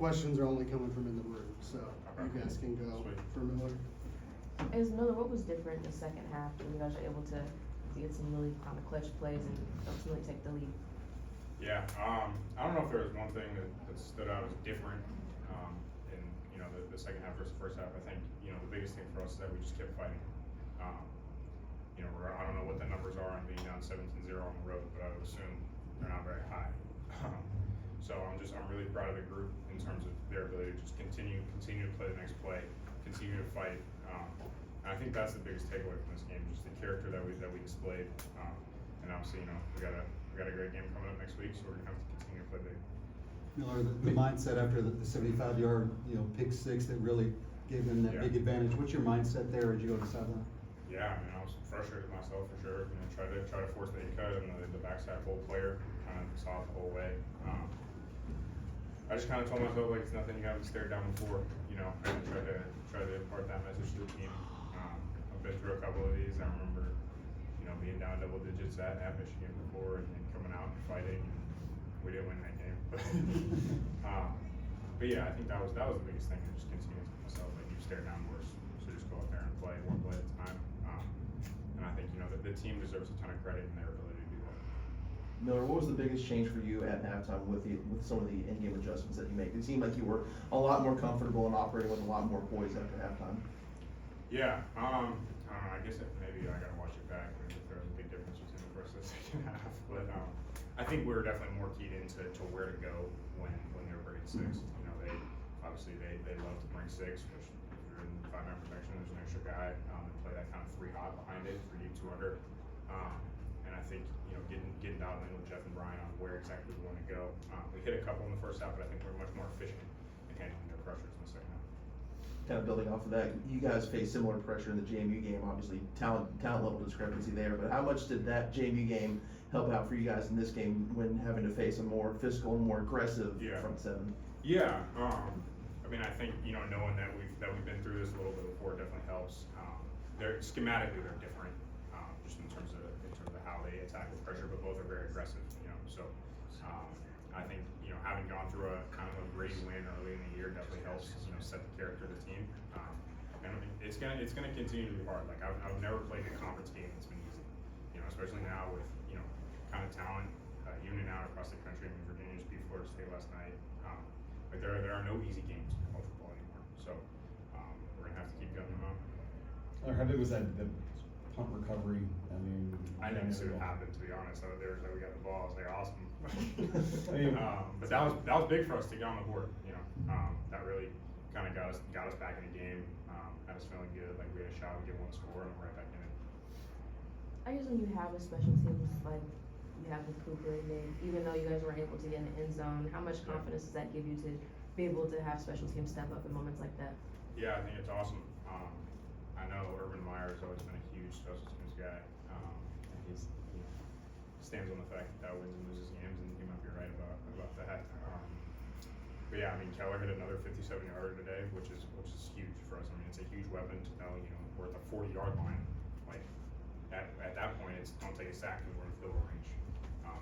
questions are only coming from in the room, so you guys can go for Miller. As Miller, what was different in the second half when you guys were able to get some really kind of clutch plays and ultimately take the lead? Yeah, I don't know if there was one thing that stood out as different in the second half versus the first half. I think the biggest thing for us is that we just kept fighting. I don't know what the numbers are on being down 17-0 on the road, but I would assume they're not very high. So I'm really proud of the group in terms of their ability to just continue to play the next play, continue to fight. And I think that's the biggest takeaway from this game, just the character that we displayed. And obviously, we got a great game coming up next week, so we're gonna have to continue to play big. Miller, the mindset after the 75-yard, pick six that really gave them that big advantage. What's your mindset there as you go to the sideline? Yeah, I was frustrated myself for sure. Try to force the cut, and the backside full player kind of saw it the whole way. I just kind of told myself like it's nothing you haven't stared down before. I try to impart that message to the team. I've been through a couple of these. I remember, being down double digits at Michigan before, and then coming out and fighting. We didn't win that game, but yeah, I think that was the biggest thing. I just continued to tell myself like you stare down worse, so just go out there and play one play at a time. And I think the team deserves a ton of credit in their ability to do that. Miller, what was the biggest change for you at halftime with some of the in-game adjustments that you made? It seemed like you were a lot more comfortable and operating with a lot more poise after halftime. Yeah, I don't know. I guess maybe I gotta watch it back. Maybe if there was a big difference between the first and the second half. But I think we were definitely more keyed into where to go when they were bringing six. They love to bring six, which if you're in 5-man protection, there's an extra guy and play that kind of 3-hot behind it for you 200. And I think getting dialed in with Jeff and Brian on where exactly we want to go. We hit a couple in the first half, but I think we're much more efficient in handling their pressures in the second half. Kind of building off of that, you guys faced similar pressure in the JMU game. Obviously, talent level discrepancy there. But how much did that JMU game help out for you guys in this game when having to face a more physical, more aggressive front seven? Yeah, I think knowing that we've been through this a little bit before definitely helps. They're schematically different, just in terms of how they attack with pressure, but both are very aggressive. So I think having gone through a kind of a great win early in the year definitely helps set the character of the team. And it's gonna continue to be hard. Like I've never played a conference game that's been easy. Especially now with kind of talent in and out across the country. Virginia just beat Florida State last night. There are no easy games in college football anymore. So we're gonna have to keep gutting them out. How big was that the punt recovery? I didn't see what happened, to be honest. There was like we got the ball. I was like, awesome. But that was big for us to get on the board. That really kind of got us back in the game. Had us feeling good, like we had a shot to get one score, and we're right back in it. I guess when you have a special teams like you have with Cooper and then even though you guys weren't able to get in the end zone, how much confidence does that give you to be able to have special teams step up in moments like that? Yeah, I think it's awesome. I know Urban Meyer's always been a huge special teams guy. And he stands on the fact that wins and loses games, and he might be right about that. But yeah, Keller hit another 57-yarder today, which is huge for us. It's a huge weapon to know, we're at the 40-yard line. Like at that point, it's don't take a sack because we're in field goal range.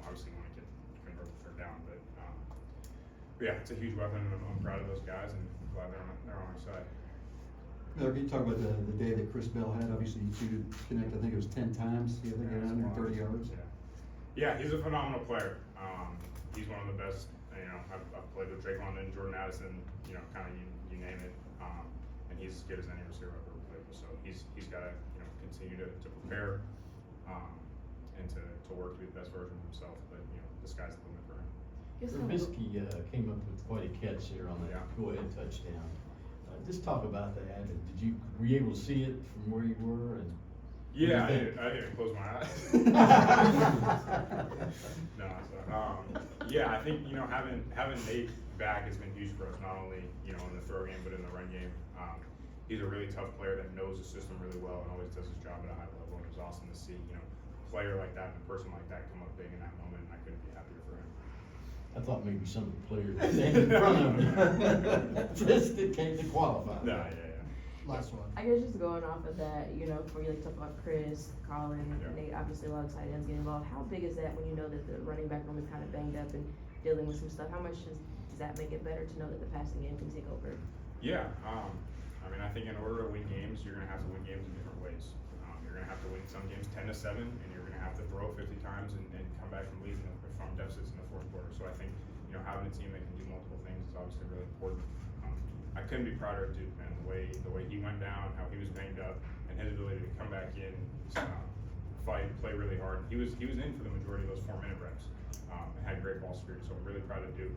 Obviously, want to convert the third down, but yeah, it's a huge weapon, and I'm proud of those guys, and I'm glad they're on our side. Miller, can you talk about the day that Chris Bell had? Obviously, you connected, I think it was 10 times. He had 130 yards. Yeah, he's a phenomenal player. He's one of the best. I've played with Drake London, Jordan Addison, kind of you name it. And he's as good as any receiver I've ever played with. So he's got to continue to prepare and to work to be the best version of himself. But the sky's the limit for him. Trubisky came up with quite a catch there on that go-ahead touchdown. Just talk about that. Were you able to see it from where you were? And yeah, I didn't close my eyes. No, yeah, I think having Nate back has been huge for us, not only in the throw game but in the run game. He's a really tough player that knows the system really well and always does his job at a high level. And it was awesome to see a player like that and a person like that come up big in that moment, and I couldn't be happier for him. I thought maybe some of the players standing in front of him just came to qualify. No, yeah. Last one. I guess just going off of that, before you talk about Chris, Colin, Nate, obviously a lot of tight ends get involved. How big is that when you know that the running back room is kind of banged up and dealing with some stuff? How much does that make it better to know that the passing game can take over? Yeah, I mean, I think in order to win games, you're gonna have to win games in different ways. You're gonna have to win some games 10-7, and you're gonna have to throw 50 times and come back from leading from deficits in the fourth quarter. So I think, you know, having a team that can do multiple things is obviously really important. I couldn't be prouder of Duke, man, the way he went down, how he was banged up, and his ability to come back in, fight, play really hard. He was in for the majority of those 4-minute reps, and had great ball security, so I'm really proud of Duke.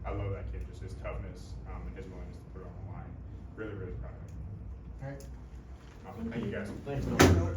I love that kid, just his toughness, and his willingness to put it on the line. Really, really proud of him. Alright. Awesome. Thank you guys. Thanks, Bill.